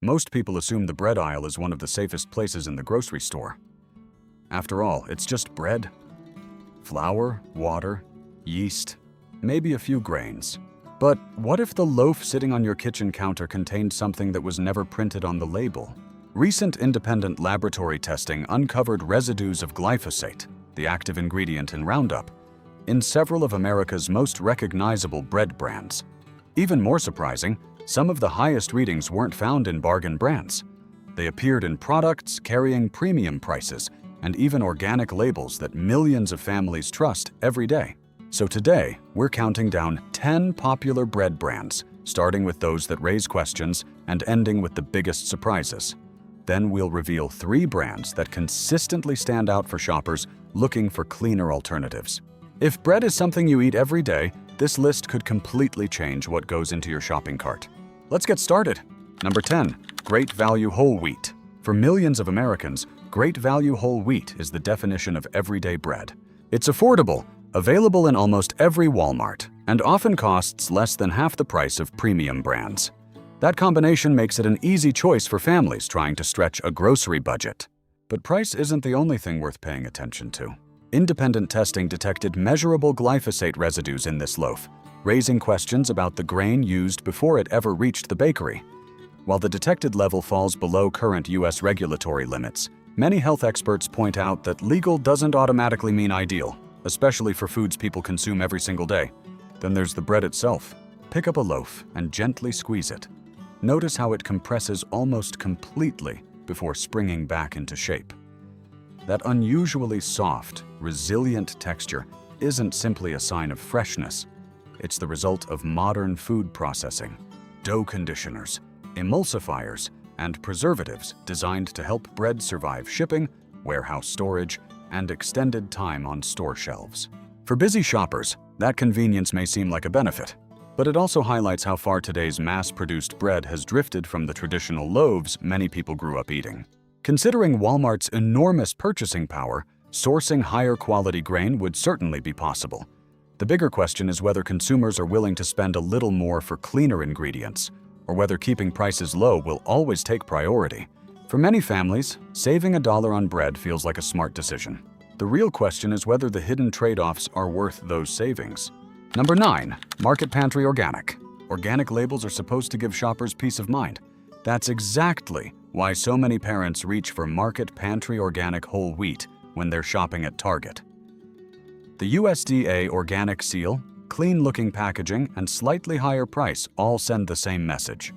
Most people assume the bread aisle is one of the safest places in the grocery store. After all, it's just bread. Flour, water, yeast, maybe a few grains. But what if the loaf sitting on your kitchen counter contained something that was never printed on the label? Recent independent laboratory testing uncovered residues of glyphosate, the active ingredient in Roundup, in several of America's most recognizable bread brands. Even more surprising, some of the highest readings weren't found in bargain brands. They appeared in products carrying premium prices and even organic labels that millions of families trust every day. So today, we're counting down 10 popular bread brands, starting with those that raise questions and ending with the biggest surprises. Then we'll reveal 3 brands that consistently stand out for shoppers looking for cleaner alternatives. If bread is something you eat every day, this list could completely change what goes into your shopping cart. Let's get started. Number 10, Great Value Whole Wheat. For millions of Americans, Great Value Whole Wheat is the definition of everyday bread. It's affordable, available in almost every Walmart, and often costs less than half the price of premium brands. That combination makes it an easy choice for families trying to stretch a grocery budget. But price isn't the only thing worth paying attention to. Independent testing detected measurable glyphosate residues in this loaf, raising questions about the grain used before it ever reached the bakery. While the detected level falls below current U.S. regulatory limits, many health experts point out that legal doesn't automatically mean ideal, especially for foods people consume every single day. Then there's the bread itself. Pick up a loaf and gently squeeze it. Notice how it compresses almost completely before springing back into shape. That unusually soft, resilient texture isn't simply a sign of freshness. It's the result of modern food processing, dough conditioners, emulsifiers, and preservatives designed to help bread survive shipping, warehouse storage, and extended time on store shelves. For busy shoppers, that convenience may seem like a benefit, but it also highlights how far today's mass-produced bread has drifted from the traditional loaves many people grew up eating. Considering Walmart's enormous purchasing power, sourcing higher quality grain would certainly be possible. The bigger question is whether consumers are willing to spend a little more for cleaner ingredients, or whether keeping prices low will always take priority. For many families, saving $1 on bread feels like a smart decision. The real question is whether the hidden trade-offs are worth those savings. Number 9, Market Pantry Organic. Organic labels are supposed to give shoppers peace of mind. That's exactly why so many parents reach for Market Pantry Organic Whole Wheat when they're shopping at Target. The USDA organic seal, clean-looking packaging, and slightly higher price all send the same message.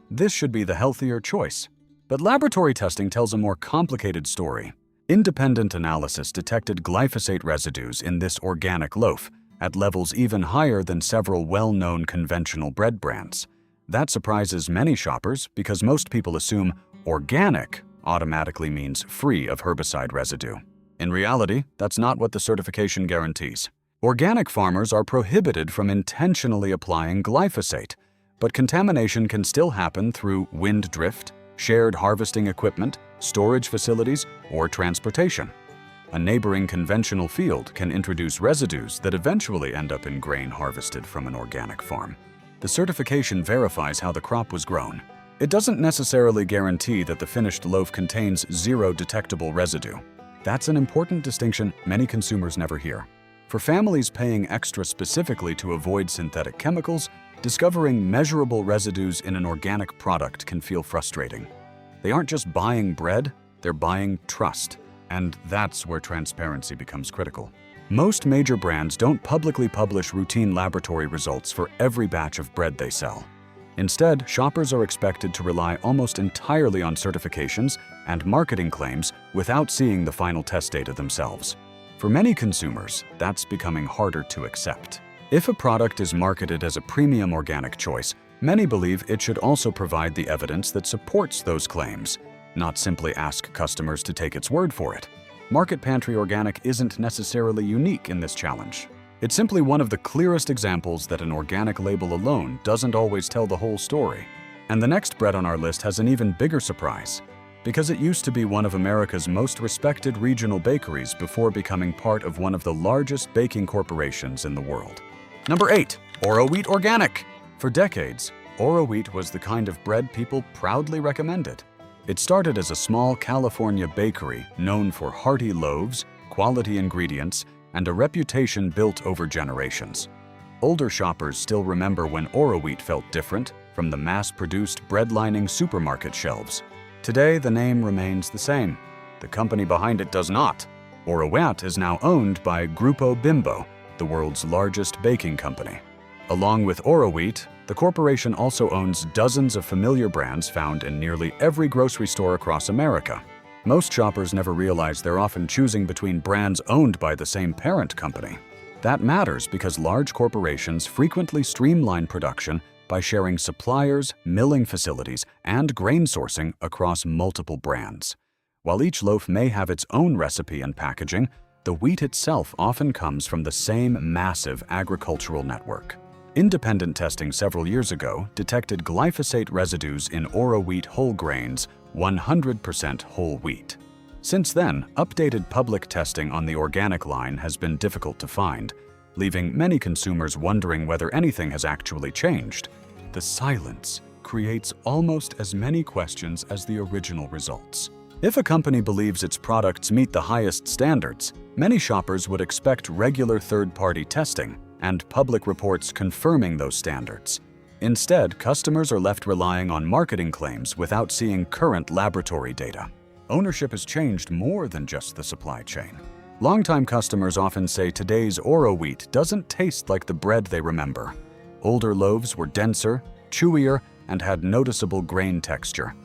This should be the healthier choice. But laboratory testing tells a more complicated story. Independent analysis detected glyphosate residues in this organic loaf at levels even higher than several well-known conventional bread brands. That surprises many shoppers because most people assume organic automatically means free of herbicide residue. In reality, that's not what the certification guarantees. Organic farmers are prohibited from intentionally applying glyphosate, but contamination can still happen through wind drift, shared harvesting equipment, storage facilities, or transportation. A neighboring conventional field can introduce residues that eventually end up in grain harvested from an organic farm. The certification verifies how the crop was grown. It doesn't necessarily guarantee that the finished loaf contains zero detectable residue. That's an important distinction many consumers never hear. For families paying extra specifically to avoid synthetic chemicals, discovering measurable residues in an organic product can feel frustrating. They aren't just buying bread, they're buying trust. And that's where transparency becomes critical. Most major brands don't publicly publish routine laboratory results for every batch of bread they sell. Instead, shoppers are expected to rely almost entirely on certifications and marketing claims without seeing the final test data themselves. For many consumers, that's becoming harder to accept. If a product is marketed as a premium organic choice, many believe it should also provide the evidence that supports those claims, not simply ask customers to take its word for it. Market Pantry Organic isn't necessarily unique in this challenge. It's simply one of the clearest examples that an organic label alone doesn't always tell the whole story. And the next bread on our list has an even bigger surprise, because it used to be one of America's most respected regional bakeries before becoming part of one of the largest baking corporations in the world. Number 8, Oro Wheat Organic. For decades, Oro wheat was the kind of bread people proudly recommended. It started as a small California bakery known for hearty loaves, quality ingredients, and a reputation built over generations. Older shoppers still remember when Oro wheat felt different from the mass-produced bread-lining supermarket shelves. Today, the name remains the same. The company behind it does not. Oro wheat is now owned by Grupo Bimbo, the world's largest baking company. Along with Oro wheat, the corporation also owns dozens of familiar brands found in nearly every grocery store across America. Most shoppers never realize they're often choosing between brands owned by the same parent company. That matters because large corporations frequently streamline production by sharing suppliers, milling facilities, and grain sourcing across multiple brands. While each loaf may have its own recipe and packaging, the wheat itself often comes from the same massive agricultural network. Independent testing several years ago detected glyphosate residues in Oro wheat whole grains, 100% whole wheat. Since then, updated public testing on the organic line has been difficult to find, leaving many consumers wondering whether anything has actually changed. The silence creates almost as many questions as the original results. If a company believes its products meet the highest standards, many shoppers would expect regular third-party testing and public reports confirming those standards. Instead, customers are left relying on marketing claims without seeing current laboratory data. Ownership has changed more than just the supply chain. Longtime customers often say today's Oro wheat doesn't taste like the bread they remember. Older loaves were denser, chewier, and had noticeable grain texture.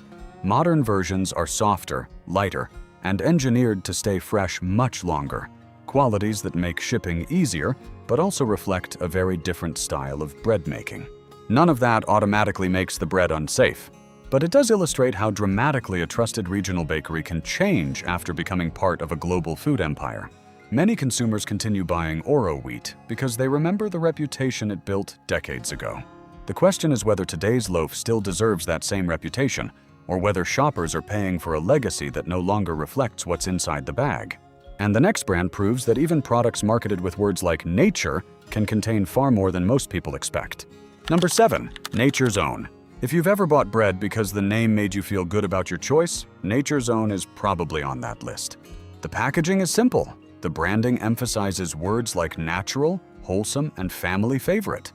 Modern versions are softer, lighter, and engineered to stay fresh much longer, qualities that make shipping easier, but also reflect a very different style of bread making. None of that automatically makes the bread unsafe, but it does illustrate how dramatically a trusted regional bakery can change after becoming part of a global food empire. Many consumers continue buying Oro wheat because they remember the reputation it built decades ago. The question is whether today's loaf still deserves that same reputation, or whether shoppers are paying for a legacy that no longer reflects what's inside the bag. And the next brand proves that even products marketed with words like nature can contain far more than most people expect. Number 7. Nature's Own. If you've ever bought bread because the name made you feel good about your choice, Nature's Own is probably on that list. The packaging is simple. The branding emphasizes words like natural, wholesome, and family favorite.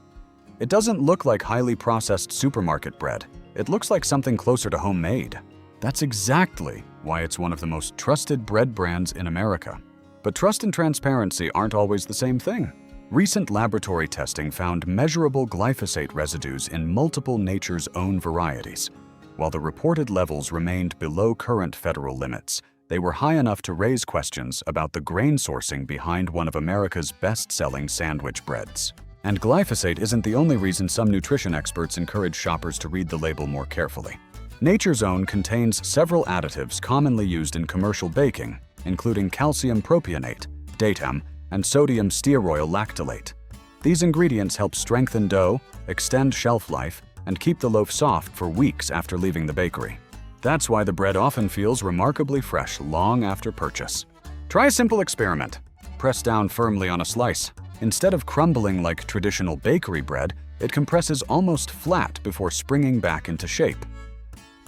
It doesn't look like highly processed supermarket bread. It looks like something closer to homemade. That's exactly why it's one of the most trusted bread brands in America. But trust and transparency aren't always the same thing. Recent laboratory testing found measurable glyphosate residues in multiple Nature's Own varieties. While the reported levels remained below current federal limits, they were high enough to raise questions about the grain sourcing behind one of America's best-selling sandwich breads. And glyphosate isn't the only reason some nutrition experts encourage shoppers to read the label more carefully. Nature's Own contains several additives commonly used in commercial baking, including calcium propionate, datem, and sodium stearoyl lactylate. These ingredients help strengthen dough, extend shelf life, and keep the loaf soft for weeks after leaving the bakery. That's why the bread often feels remarkably fresh long after purchase. Try a simple experiment. Press down firmly on a slice. Instead of crumbling like traditional bakery bread, it compresses almost flat before springing back into shape.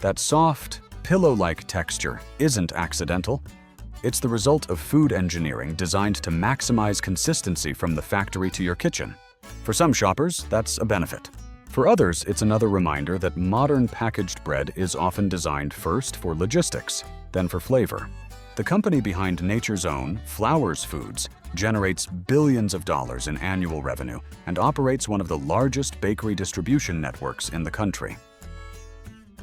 That soft, pillow-like texture isn't accidental. It's the result of food engineering designed to maximize consistency from the factory to your kitchen. For some shoppers, that's a benefit. For others, it's another reminder that modern packaged bread is often designed first for logistics, then for flavor. The company behind Nature's Own, Flowers Foods, generates billions of dollars in annual revenue and operates one of the largest bakery distribution networks in the country.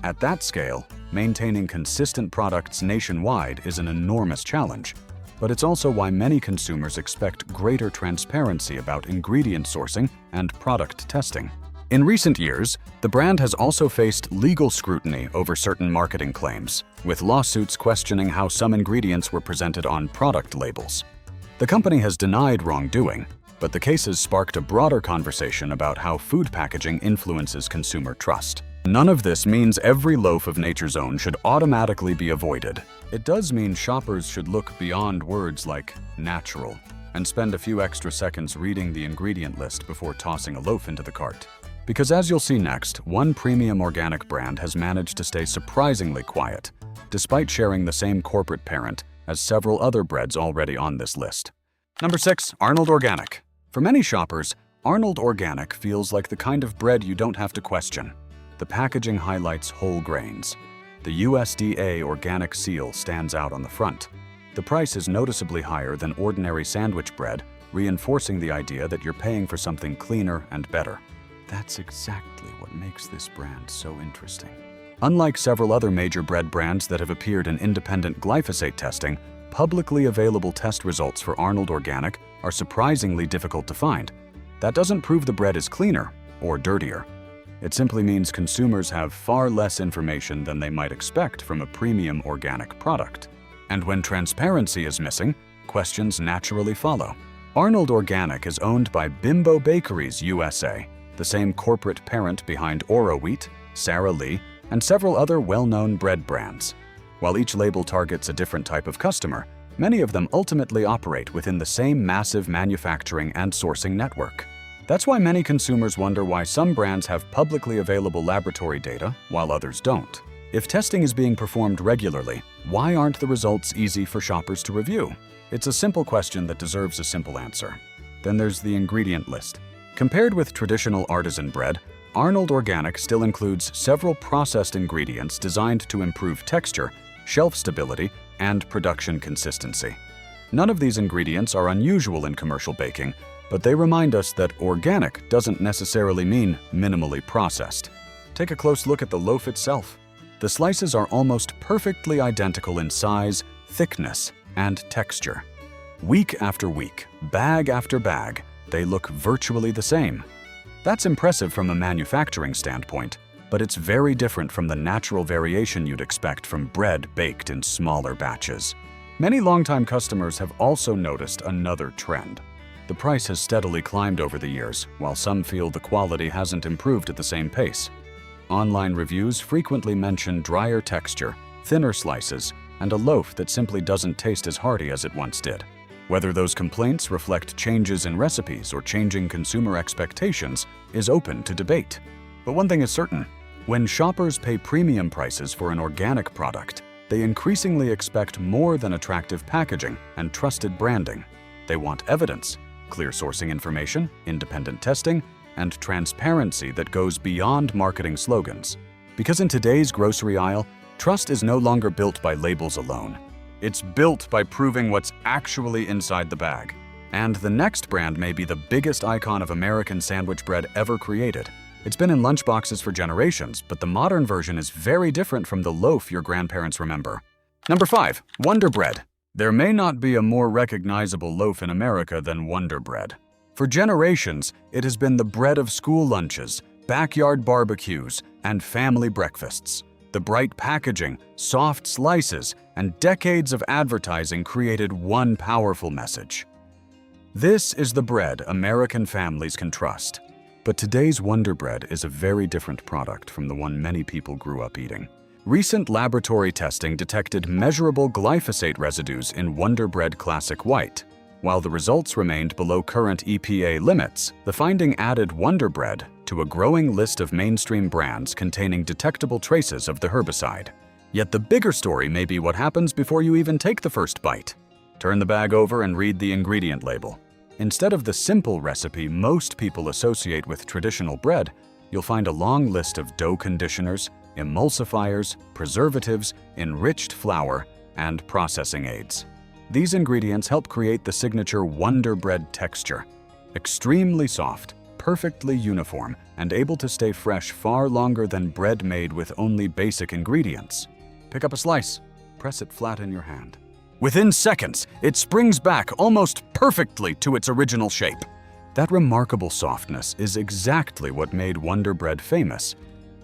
At that scale, maintaining consistent products nationwide is an enormous challenge, but it's also why many consumers expect greater transparency about ingredient sourcing and product testing. In recent years, the brand has also faced legal scrutiny over certain marketing claims, with lawsuits questioning how some ingredients were presented on product labels. The company has denied wrongdoing, but the cases sparked a broader conversation about how food packaging influences consumer trust. None of this means every loaf of Nature's Own should automatically be avoided. It does mean shoppers should look beyond words like natural and spend a few extra seconds reading the ingredient list before tossing a loaf into the cart. Because as you'll see next, one premium organic brand has managed to stay surprisingly quiet, despite sharing the same corporate parent as several other breads already on this list. Number 6. Arnold Organic. For many shoppers, Arnold Organic feels like the kind of bread you don't have to question. The packaging highlights whole grains. The USDA organic seal stands out on the front. The price is noticeably higher than ordinary sandwich bread, reinforcing the idea that you're paying for something cleaner and better. That's exactly what makes this brand so interesting. Unlike several other major bread brands that have appeared in independent glyphosate testing, publicly available test results for Arnold Organic are surprisingly difficult to find. That doesn't prove the bread is cleaner or dirtier. It simply means consumers have far less information than they might expect from a premium organic product. And when transparency is missing, questions naturally follow. Arnold Organic is owned by Bimbo Bakeries USA, the same corporate parent behind Oro Wheat, Sara Lee, and several other well-known bread brands. While each label targets a different type of customer, many of them ultimately operate within the same massive manufacturing and sourcing network. That's why many consumers wonder why some brands have publicly available laboratory data while others don't. If testing is being performed regularly, why aren't the results easy for shoppers to review? It's a simple question that deserves a simple answer. Then there's the ingredient list. Compared with traditional artisan bread, Arnold Organic still includes several processed ingredients designed to improve texture, shelf stability, and production consistency. None of these ingredients are unusual in commercial baking, but they remind us that organic doesn't necessarily mean minimally processed. Take a close look at the loaf itself. The slices are almost perfectly identical in size, thickness, and texture. Week after week, bag after bag, they look virtually the same. That's impressive from a manufacturing standpoint, but it's very different from the natural variation you'd expect from bread baked in smaller batches. Many longtime customers have also noticed another trend. The price has steadily climbed over the years, while some feel the quality hasn't improved at the same pace. Online reviews frequently mention drier texture, thinner slices, and a loaf that simply doesn't taste as hearty as it once did. Whether those complaints reflect changes in recipes or changing consumer expectations is open to debate. But one thing is certain: when shoppers pay premium prices for an organic product, they increasingly expect more than attractive packaging and trusted branding. They want evidence, clear sourcing information, independent testing, and transparency that goes beyond marketing slogans. Because in today's grocery aisle, trust is no longer built by labels alone. It's built by proving what's actually inside the bag. And the next brand may be the biggest icon of American sandwich bread ever created. It's been in lunchboxes for generations, but the modern version is very different from the loaf your grandparents remember. Number 5. Wonder Bread. There may not be a more recognizable loaf in America than Wonder Bread. For generations, it has been the bread of school lunches, backyard barbecues, and family breakfasts. The bright packaging, soft slices, and decades of advertising created one powerful message. This is the bread American families can trust. But today's Wonder Bread is a very different product from the one many people grew up eating. Recent laboratory testing detected measurable glyphosate residues in Wonder Bread Classic White. While the results remained below current EPA limits, the finding added Wonder Bread to a growing list of mainstream brands containing detectable traces of the herbicide. Yet the bigger story may be what happens before you even take the first bite. Turn the bag over and read the ingredient label. Instead of the simple recipe most people associate with traditional bread, you'll find a long list of dough conditioners, emulsifiers, preservatives, enriched flour, and processing aids. These ingredients help create the signature Wonder Bread texture. Extremely soft, perfectly uniform, and able to stay fresh far longer than bread made with only basic ingredients. Pick up a slice, press it flat in your hand. Within seconds, it springs back almost perfectly to its original shape. That remarkable softness is exactly what made Wonder Bread famous.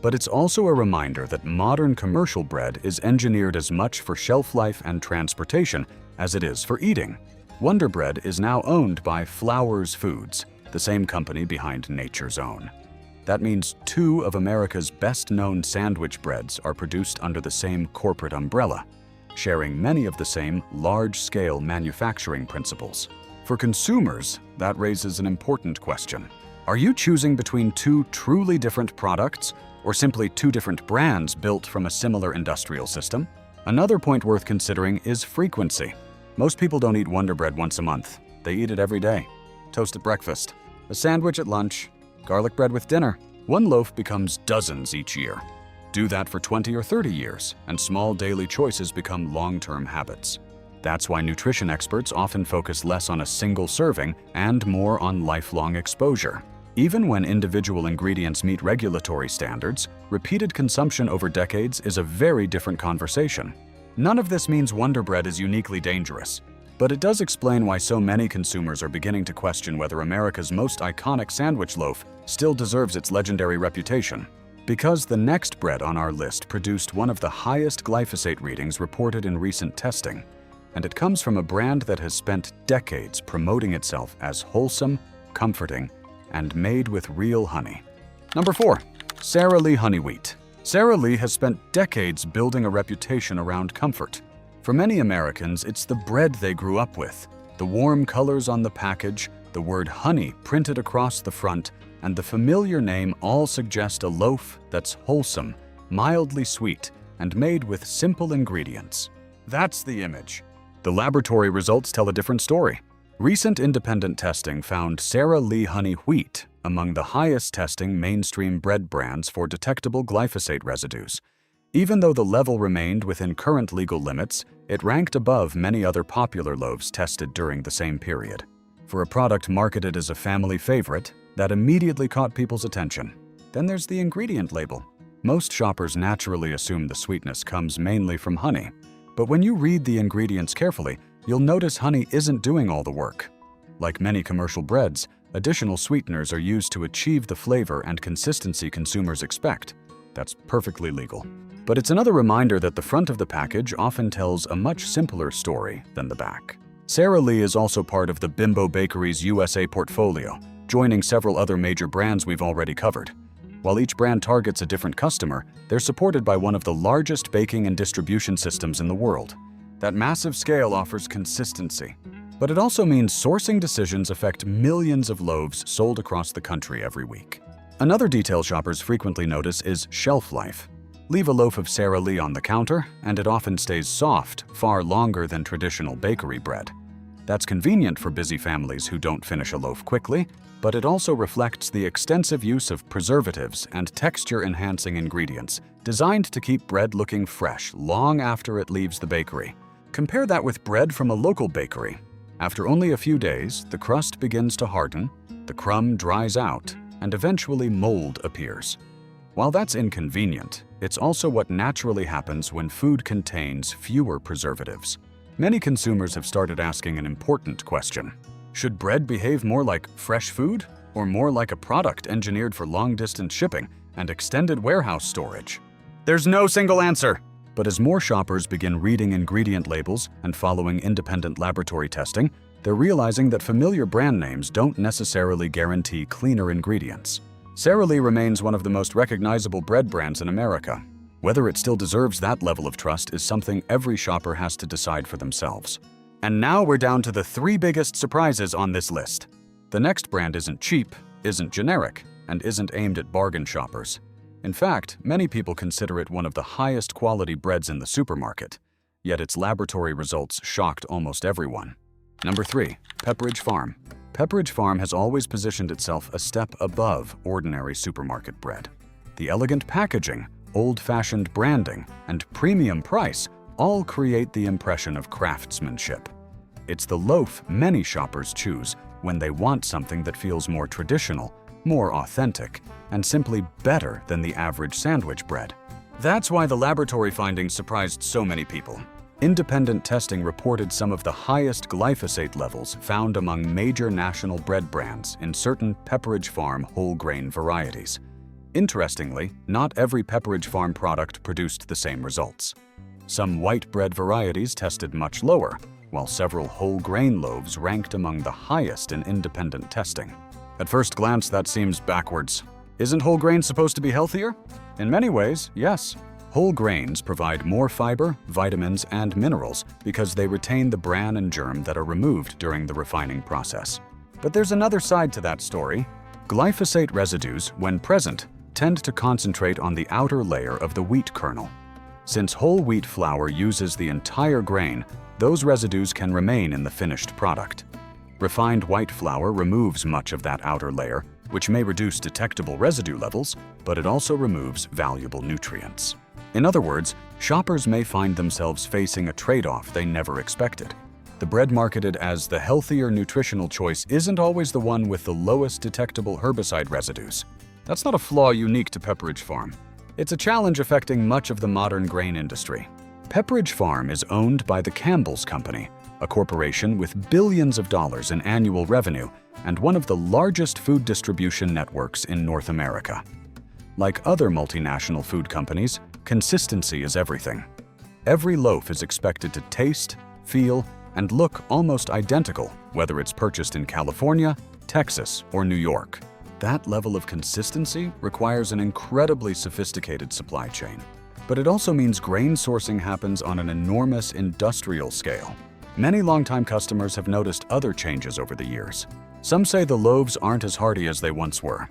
But it's also a reminder that modern commercial bread is engineered as much for shelf life and transportation as it is for eating. Wonder Bread is now owned by Flowers Foods, the same company behind Nature's Own. That means 2 of America's best-known sandwich breads are produced under the same corporate umbrella, sharing many of the same large-scale manufacturing principles. For consumers, that raises an important question. Are you choosing between two truly different products, or simply two different brands built from a similar industrial system? Another point worth considering is frequency. Most people don't eat Wonder Bread once a month. They eat it every day. Toast at breakfast, a sandwich at lunch, garlic bread with dinner. One loaf becomes dozens each year. Do that for 20 or 30 years, and small daily choices become long-term habits. That's why nutrition experts often focus less on a single serving and more on lifelong exposure. Even when individual ingredients meet regulatory standards, repeated consumption over decades is a very different conversation. None of this means Wonder Bread is uniquely dangerous, but it does explain why so many consumers are beginning to question whether America's most iconic sandwich loaf still deserves its legendary reputation. Because the next bread on our list produced one of the highest glyphosate readings reported in recent testing, and it comes from a brand that has spent decades promoting itself as wholesome, comforting, and made with real honey. Number 4. Sara Lee Honey Wheat. Sara Lee has spent decades building a reputation around comfort. For many Americans, it's the bread they grew up with, the warm colors on the package, the word honey printed across the front, and the familiar name all suggest a loaf that's wholesome, mildly sweet, and made with simple ingredients. That's the image. The laboratory results tell a different story. Recent independent testing found Sara Lee Honey Wheat among the highest testing mainstream bread brands for detectable glyphosate residues. Even though the level remained within current legal limits, it ranked above many other popular loaves tested during the same period. For a product marketed as a family favorite, that immediately caught people's attention. Then there's the ingredient label. Most shoppers naturally assume the sweetness comes mainly from honey, but when you read the ingredients carefully, you'll notice honey isn't doing all the work. Like many commercial breads, additional sweeteners are used to achieve the flavor and consistency consumers expect. That's perfectly legal. But it's another reminder that the front of the package often tells a much simpler story than the back. Sara Lee is also part of the Bimbo Bakeries USA portfolio, joining several other major brands we've already covered. While each brand targets a different customer, they're supported by one of the largest baking and distribution systems in the world. That massive scale offers consistency, but it also means sourcing decisions affect millions of loaves sold across the country every week. Another detail shoppers frequently notice is shelf life. Leave a loaf of Sara Lee on the counter, and it often stays soft far longer than traditional bakery bread. That's convenient for busy families who don't finish a loaf quickly, but it also reflects the extensive use of preservatives and texture-enhancing ingredients designed to keep bread looking fresh long after it leaves the bakery. Compare that with bread from a local bakery. After only a few days, the crust begins to harden, the crumb dries out, and eventually mold appears. While that's inconvenient, it's also what naturally happens when food contains fewer preservatives. Many consumers have started asking an important question. Should bread behave more like fresh food, or more like a product engineered for long-distance shipping and extended warehouse storage? There's no single answer. But as more shoppers begin reading ingredient labels and following independent laboratory testing, they're realizing that familiar brand names don't necessarily guarantee cleaner ingredients. Sara Lee remains one of the most recognizable bread brands in America. Whether it still deserves that level of trust is something every shopper has to decide for themselves. And now we're down to the 3 biggest surprises on this list. The next brand isn't cheap, isn't generic, and isn't aimed at bargain shoppers. In fact, many people consider it one of the highest quality breads in the supermarket, yet its laboratory results shocked almost everyone. Number 3. Pepperidge Farm. Pepperidge Farm has always positioned itself a step above ordinary supermarket bread. The elegant packaging, old-fashioned branding, and premium price all create the impression of craftsmanship. It's the loaf many shoppers choose when they want something that feels more traditional, more authentic, and simply better than the average sandwich bread. That's why the laboratory findings surprised so many people. Independent testing reported some of the highest glyphosate levels found among major national bread brands in certain Pepperidge Farm whole grain varieties. Interestingly, not every Pepperidge Farm product produced the same results. Some white bread varieties tested much lower, while several whole grain loaves ranked among the highest in independent testing. At first glance, that seems backwards. Isn't whole grain supposed to be healthier? In many ways, yes. Whole grains provide more fiber, vitamins, and minerals because they retain the bran and germ that are removed during the refining process. But there's another side to that story. Glyphosate residues, when present, tend to concentrate on the outer layer of the wheat kernel. Since whole wheat flour uses the entire grain, those residues can remain in the finished product. Refined white flour removes much of that outer layer, which may reduce detectable residue levels, but it also removes valuable nutrients. In other words, shoppers may find themselves facing a trade-off they never expected. The bread marketed as the healthier nutritional choice isn't always the one with the lowest detectable herbicide residues. That's not a flaw unique to Pepperidge Farm. It's a challenge affecting much of the modern grain industry. Pepperidge Farm is owned by the Campbell's Company, a corporation with billions of dollars in annual revenue and one of the largest food distribution networks in North America. Like other multinational food companies, consistency is everything. Every loaf is expected to taste, feel, and look almost identical, whether it's purchased in California, Texas, or New York. That level of consistency requires an incredibly sophisticated supply chain. But it also means grain sourcing happens on an enormous industrial scale. Many longtime customers have noticed other changes over the years. Some say the loaves aren't as hearty as they once were.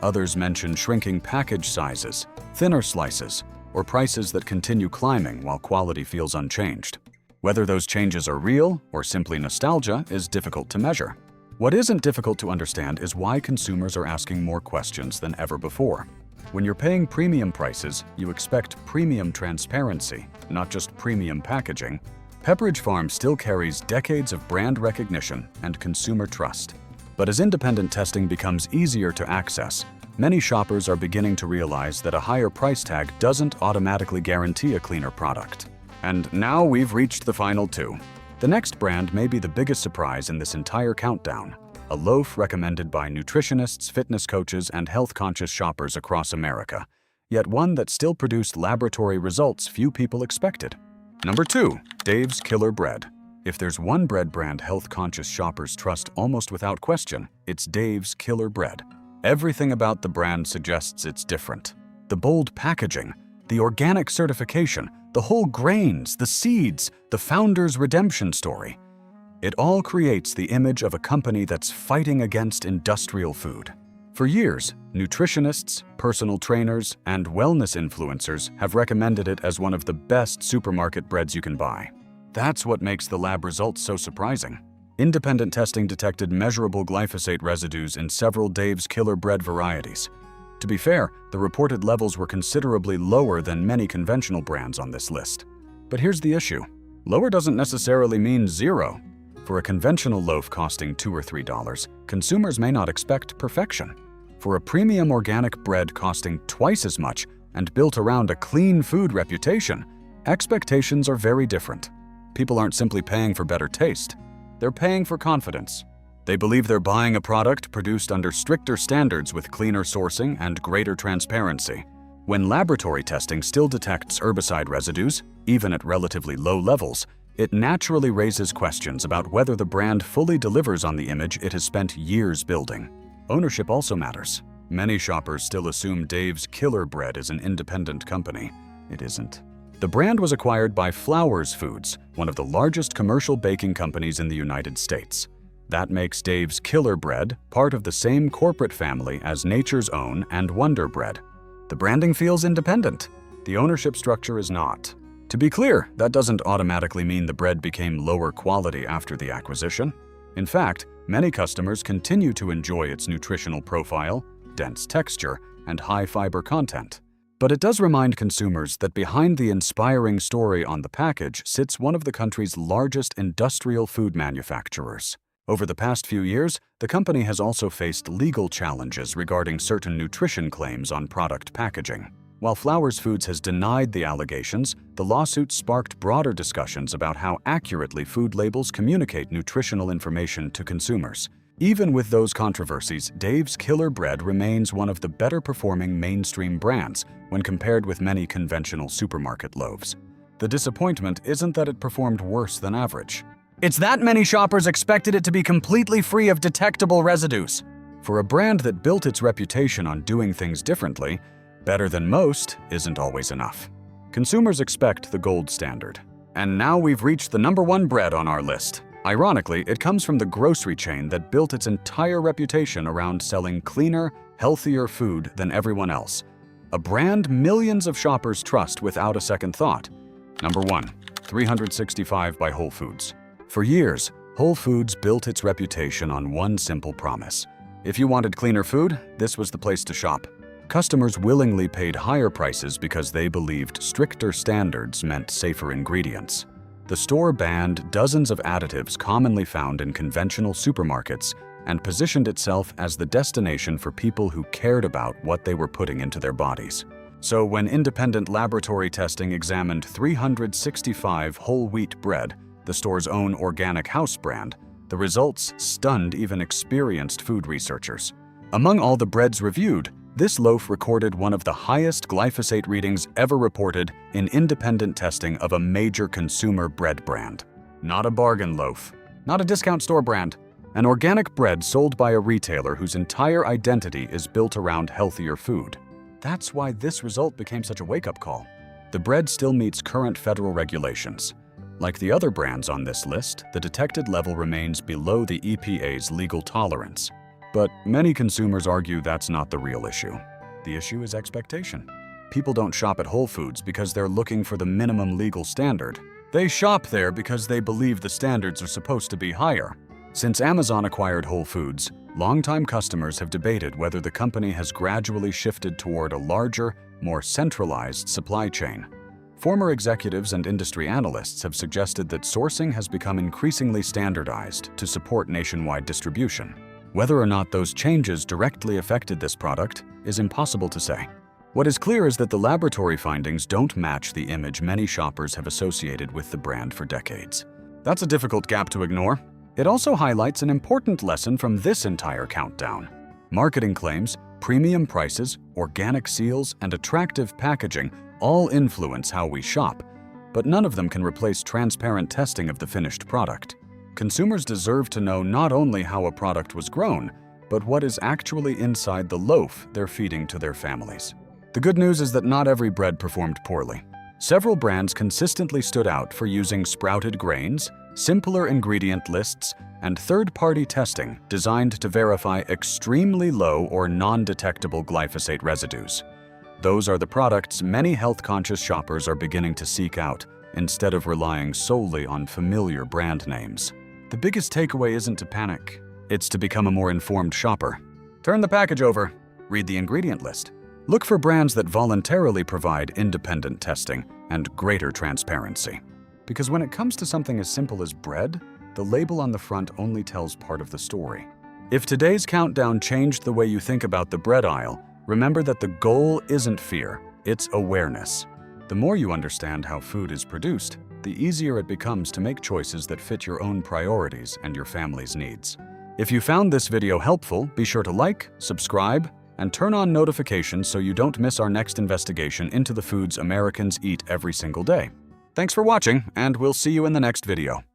Others mention shrinking package sizes, thinner slices, or prices that continue climbing while quality feels unchanged. Whether those changes are real or simply nostalgia is difficult to measure. What isn't difficult to understand is why consumers are asking more questions than ever before. When you're paying premium prices, you expect premium transparency, not just premium packaging. Pepperidge Farm still carries decades of brand recognition and consumer trust. But as independent testing becomes easier to access, many shoppers are beginning to realize that a higher price tag doesn't automatically guarantee a cleaner product. And now we've reached the final two. The next brand may be the biggest surprise in this entire countdown, a loaf recommended by nutritionists, fitness coaches, and health-conscious shoppers across America, yet one that still produced laboratory results few people expected. Number 2, Dave's Killer Bread. If there's one bread brand health-conscious shoppers trust almost without question, it's Dave's Killer Bread. Everything about the brand suggests it's different. The bold packaging, the organic certification, the whole grains, the seeds, the founder's redemption story. It all creates the image of a company that's fighting against industrial food. For years, nutritionists, personal trainers, and wellness influencers have recommended it as one of the best supermarket breads you can buy. That's what makes the lab results so surprising. Independent testing detected measurable glyphosate residues in several Dave's Killer Bread varieties. To be fair, the reported levels were considerably lower than many conventional brands on this list. But here's the issue. Lower doesn't necessarily mean zero. For a conventional loaf costing $2 or $3, consumers may not expect perfection. For a premium organic bread costing twice as much and built around a clean food reputation, expectations are very different. People aren't simply paying for better taste. They're paying for confidence. They believe they're buying a product produced under stricter standards with cleaner sourcing and greater transparency. When laboratory testing still detects herbicide residues, even at relatively low levels, it naturally raises questions about whether the brand fully delivers on the image it has spent years building. Ownership also matters. Many shoppers still assume Dave's Killer Bread is an independent company. It isn't. The brand was acquired by Flowers Foods, one of the largest commercial baking companies in the United States. That makes Dave's Killer Bread part of the same corporate family as Nature's Own and Wonder Bread. The branding feels independent. The ownership structure is not. To be clear, that doesn't automatically mean the bread became lower quality after the acquisition. In fact, many customers continue to enjoy its nutritional profile, dense texture, and high fiber content. But it does remind consumers that behind the inspiring story on the package sits one of the country's largest industrial food manufacturers. Over the past few years, the company has also faced legal challenges regarding certain nutrition claims on product packaging. While Flowers Foods has denied the allegations, the lawsuit sparked broader discussions about how accurately food labels communicate nutritional information to consumers. Even with those controversies, Dave's Killer Bread remains one of the better-performing mainstream brands when compared with many conventional supermarket loaves. The disappointment isn't that it performed worse than average. It's that many shoppers expected it to be completely free of detectable residues. For a brand that built its reputation on doing things differently, better than most isn't always enough. Consumers expect the gold standard. And now we've reached the number 1 bread on our list, Ironically, it comes from the grocery chain that built its entire reputation around selling cleaner, healthier food than everyone else. A brand millions of shoppers trust without a second thought. Number 1. 365 by Whole Foods. For years, Whole Foods built its reputation on one simple promise. If you wanted cleaner food, this was the place to shop. Customers willingly paid higher prices because they believed stricter standards meant safer ingredients. The store banned dozens of additives commonly found in conventional supermarkets and positioned itself as the destination for people who cared about what they were putting into their bodies. So when independent laboratory testing examined 365 whole wheat bread, the store's own organic house brand, the results stunned even experienced food researchers. Among all the breads reviewed, this loaf recorded one of the highest glyphosate readings ever reported in independent testing of a major consumer bread brand. Not a bargain loaf, not a discount store brand, an organic bread sold by a retailer whose entire identity is built around healthier food. That's why this result became such a wake-up call. The bread still meets current federal regulations. Like the other brands on this list, the detected level remains below the EPA's legal tolerance. But many consumers argue that's not the real issue. The issue is expectation. People don't shop at Whole Foods because they're looking for the minimum legal standard. They shop there because they believe the standards are supposed to be higher. Since Amazon acquired Whole Foods, longtime customers have debated whether the company has gradually shifted toward a larger, more centralized supply chain. Former executives and industry analysts have suggested that sourcing has become increasingly standardized to support nationwide distribution. Whether or not those changes directly affected this product is impossible to say. What is clear is that the laboratory findings don't match the image many shoppers have associated with the brand for decades. That's a difficult gap to ignore. It also highlights an important lesson from this entire countdown. Marketing claims, premium prices, organic seals, and attractive packaging all influence how we shop, but none of them can replace transparent testing of the finished product. Consumers deserve to know not only how a product was grown, but what is actually inside the loaf they're feeding to their families. The good news is that not every bread performed poorly. Several brands consistently stood out for using sprouted grains, simpler ingredient lists, and third-party testing designed to verify extremely low or non-detectable glyphosate residues. Those are the products many health-conscious shoppers are beginning to seek out, instead of relying solely on familiar brand names. The biggest takeaway isn't to panic. It's to become a more informed shopper. Turn the package over. Read the ingredient list. Look for brands that voluntarily provide independent testing and greater transparency. Because when it comes to something as simple as bread, the label on the front only tells part of the story. If today's countdown changed the way you think about the bread aisle, remember that the goal isn't fear, it's awareness. The more you understand how food is produced, the easier it becomes to make choices that fit your own priorities and your family's needs. If you found this video helpful, be sure to like, subscribe, and turn on notifications so you don't miss our next investigation into the foods Americans eat every single day. Thanks for watching, and we'll see you in the next video.